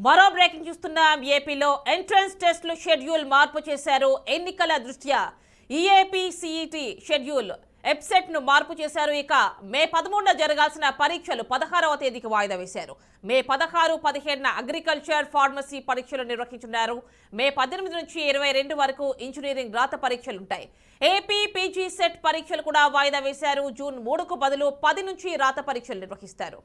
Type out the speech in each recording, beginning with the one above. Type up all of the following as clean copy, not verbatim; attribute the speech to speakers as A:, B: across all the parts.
A: మరో బ్రేకింగ్ చూస్తున్నాం. ఏపీలో ఎంట్రన్స్ టెస్టులు షెడ్యూల్ మార్పు చేశారు. ఎన్నికల దృష్ట్యా ఈఏపీ సిఈటి షెడ్యూల్ ఎబ్సెట్ ను మార్పు చేశారు. ఇక మే 13న జరగాల్సిన పరీక్షలు 16వ తేదీకి వాయిదా వేశారు. మే 16, 17న అగ్రికల్చర్, ఫార్మసీ పరీక్షలు నిర్వహించున్నారు. మే 18 నుంచి 22 వరకు ఇంజనీరింగ్ రాత పరీక్షలుంటాయి. ఏపీ పీజీ సెట్ పరీక్షలు కూడా వాయిదా వేశారు. జూన్ 3కు బదులు 10 నుంచి రాత పరీక్షలు నిర్వహిస్తారు.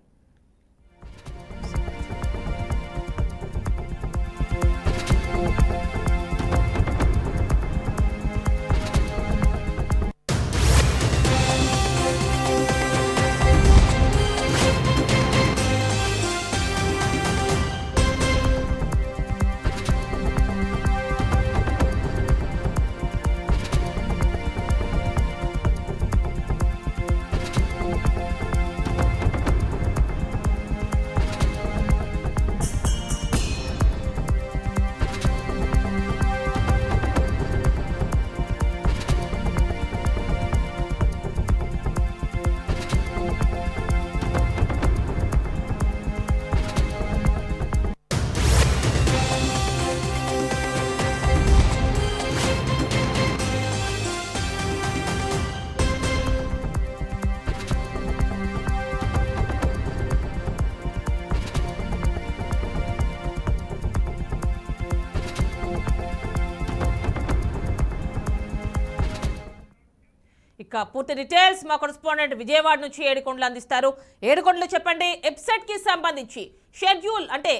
A: ఇక పూర్తి డీటెయిల్స్ మా కరెస్పాండెంట్ విజయవాడ నుంచి ఏడుకొండలు అందిస్తారు. ఏడుకొండలు చెప్పండి, ఎబ్సెట్ కి సంబంధించి షెడ్యూల్ అంటే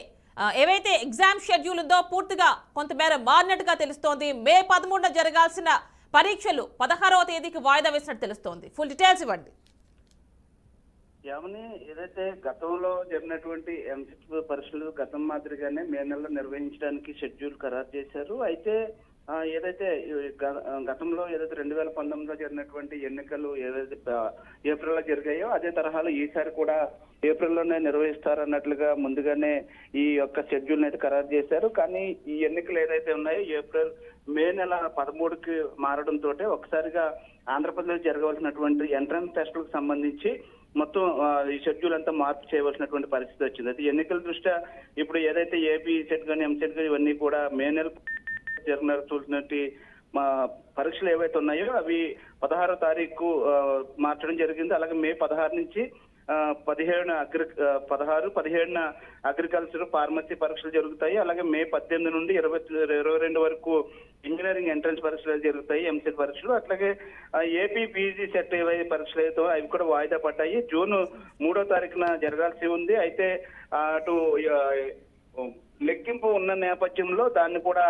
A: ఏవైతే ఎగ్జామ్ షెడ్యూల్ ఉందో పూర్తిగా కొంతమేర మారినట్టుగా తెలుస్తోంది. మే 13న జరగాల్సిన పరీక్షలు 16వ తేదీకి వాయిదా వేసినట్టు తెలుస్తోంది. ఫుల్ డీటెయిల్స్ ఇవ్వండి.
B: యావని ఏదైతే గతంలో జరిగినటువంటి ఎంసెట్ పరీక్షలు గతం మాదిరిగానే మే నెలలో నిర్వహించడానికి షెడ్యూల్ ఖరారు చేశారు. అయితే ఏదైతే గతంలో ఏదైతే 2019లో జరిగినటువంటి ఎన్నికలు ఏదైతే ఏప్రిల్లో జరిగాయో అదే తరహాలో ఈసారి కూడా ఏప్రిల్లోనే నిర్వహిస్తారన్నట్లుగా ముందుగానే ఈ యొక్క షెడ్యూల్ అయితే ఖరారు చేశారు. కానీ ఈ ఎన్నికలు ఏదైతే ఉన్నాయో మే నెల 13కి మారడంతో ఒకసారిగా ఆంధ్రప్రదేశ్ జరగవలసినటువంటి ఎంట్రన్స్ టెస్టులకు సంబంధించి మొత్తం ఈ షెడ్యూల్ అంతా మార్పు చేయవలసినటువంటి పరిస్థితి వచ్చింది. అయితే ఎన్నికల దృష్ట్యా ఇప్పుడు ఏదైతే ఏపీ సెట్ కానీ ఎంసెట్ కానీ ఇవన్నీ కూడా మే నెల చూసినట్టు మా పరీక్షలు ఏవైతే ఉన్నాయో అవి 16వ తారీఖు మార్చడం జరిగింది. అలాగే మే 16 నుంచి 17న అగ్రికల్చర్, ఫార్మసీ పరీక్షలు జరుగుతాయి. అలాగే మే 18 నుండి 22 వరకు ఇంజనీరింగ్ ఎంట్రన్స్ పరీక్షలు జరుగుతాయి, ఎంసెట్ పరీక్షలు. అట్లాగే ఏపీ పీజీ సెట్ ఏవైతే పరీక్షలు అయితే అవి కూడా వాయిదా పడ్డాయి. జూన్ 3వ తారీఖున జరగాల్సి ఉంది. అయితే అటు లెక్కింపు ఉన్న నేపథ్యంలో దాన్ని కూడా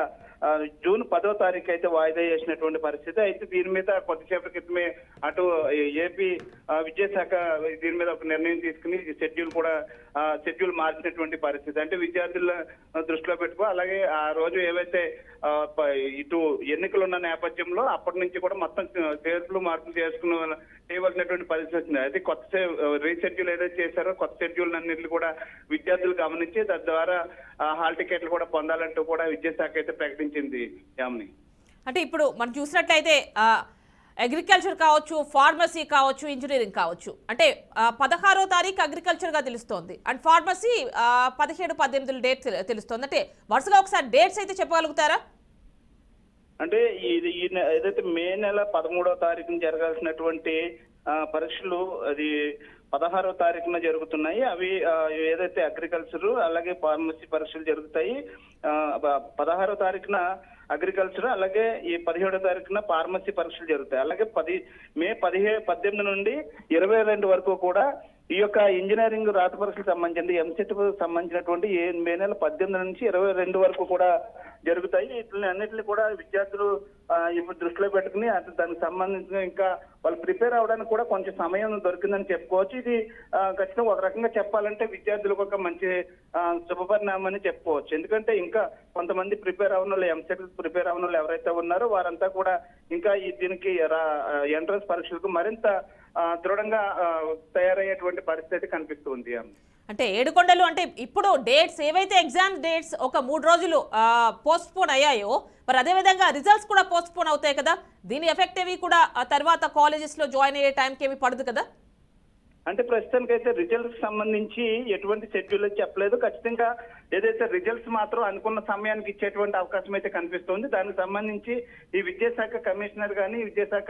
B: జూన్ 10వ తారీఖు అయితే వాయిదా చేసినటువంటి పరిస్థితి. అయితే దీని మీద కొద్దిసేపటి క్రితమే అటు ఏపీ విద్యాశాఖ దీని మీద ఒక నిర్ణయం తీసుకుని షెడ్యూల్ మార్చినటువంటి పరిస్థితి. అంటే విద్యార్థుల దృష్టిలో పెట్టుకో అలాగే ఆ రోజు ఏవైతే ఇటు ఎన్నికలు ఉన్న నేపథ్యంలో అప్పటి నుంచి కూడా మొత్తం మార్పులు చేయవలసినటువంటి పరిస్థితి వచ్చింది. అయితే కొత్త రీషెడ్యూల్ ఏదైతే చేశారో కొత్త షెడ్యూల్ అన్నింటినీ కూడా విద్యార్థులు గమనించి తద్వారా హాల్ టికెట్లు కూడా పొందాలంటూ కూడా విద్యాశాఖ అయితే ప్రకటించింది. యామిని,
A: అంటే ఇప్పుడు మనం చూసినట్లయితే అగ్రికల్చర్ కావచ్చు, ఫార్మసీ కావచ్చు, ఇంజనీరింగ్ కావచ్చు, అంటే 16వ తారీఖు అగ్రికల్చర్ గా తెలుస్తోంది అండ్ ఫార్మసీ 17, 18 డేట్ తెలుస్తోంది. అంటే వరుసగా ఒకసారి డేట్స్ అయితే చెప్పగలుగుతారా?
B: అంటే ఇది ఏదైతే మే నెల 13వ తారీఖున జరగాల్సినటువంటి పరీక్షలు అది 16వ తారీఖున జరుగుతున్నాయి. అవి ఏదైతే అగ్రికల్చర్ అలాగే ఫార్మసీ పరీక్షలు జరుగుతాయి. 16వ తారీఖున అగ్రికల్చర్ అలాగే ఈ 17వ తారీఖున ఫార్మసీ పరీక్షలు జరుగుతాయి. అలాగే మే 18 నుండి 22 వరకు కూడా ఈ యొక్క ఇంజనీరింగ్ రాత పరీక్షలకు సంబంధించి ఎంసెట్ సంబంధించినటువంటి మే నెల 18 నుంచి 22 వరకు కూడా జరుగుతాయి. వీటిని అన్నింటినీ కూడా విద్యార్థులు ఇప్పుడు దృష్టిలో పెట్టుకుని దానికి సంబంధించిన ఇంకా వాళ్ళు ప్రిపేర్ అవడానికి కూడా కొంచెం సమయం దొరికిందని చెప్పుకోవచ్చు. ఇది ఖచ్చితంగా ఒక రకంగా చెప్పాలంటే విద్యార్థులకు ఒక మంచి శుభపరిణామని చెప్పుకోవచ్చు. ఎందుకంటే ఇంకా కొంతమంది ప్రిపేర్ అవ్వని వాళ్ళు ఎంసెట్ ప్రిపేర్ అవ్వని వాళ్ళు ఎవరైతే ఉన్నారో వారంతా కూడా ఇంకా దీనికి ఎంట్రన్స్ పరీక్షలకు మరింత దృఢంగా తయారయ్యేటువంటి పరిస్థితి కనిపిస్తుంది.
A: అంటే ఏడుకొండలు అంటే ఇప్పుడు డేట్స్ ఏవైతే ఎగ్జామ్ డేట్స్ ఒక 3 రోజులు పోస్ట్ పోన్ అయ్యాయో మరి అదే విధంగా రిజల్ట్స్ కూడా పోస్ట్ పోన్ అవుతాయి కదా, దీని ఎఫెక్ట్ ఏవి కూడా తర్వాత కాలేజెస్ లో జాయిన్ అయ్యే టైంకి ఏమి పడదు కదా?
B: అంటే ప్రస్తుతానికి అయితే రిజల్ట్స్ సంబంధించి ఎటువంటి షెడ్యూల్ అయితే చెప్పలేదు. ఖచ్చితంగా ఏదైతే రిజల్ట్స్ మాత్రం అనుకున్న సమయానికి ఇచ్చేటువంటి అవకాశం అయితే కనిపిస్తుంది. దానికి సంబంధించి ఈ విద్యాశాఖ కమిషనర్ కానీ విద్యాశాఖ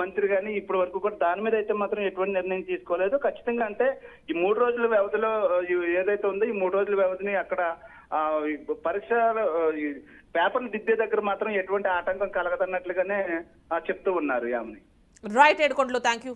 B: మంత్రి కానీ ఇప్పటి వరకు కూడా దాని మీద అయితే మాత్రం ఎటువంటి నిర్ణయం తీసుకోలేదు. ఖచ్చితంగా అంటే ఈ 3 రోజుల వ్యవధిలో ఏదైతే ఉందో ఈ 3 రోజుల వ్యవధిని అక్కడ పరీక్ష పేపర్లు దిద్దే దగ్గర మాత్రం ఎటువంటి ఆటంకం కలగదన్నట్లుగానే చెప్తూ ఉన్నారు Yamini.
A: Right Yedukondalu, thank you.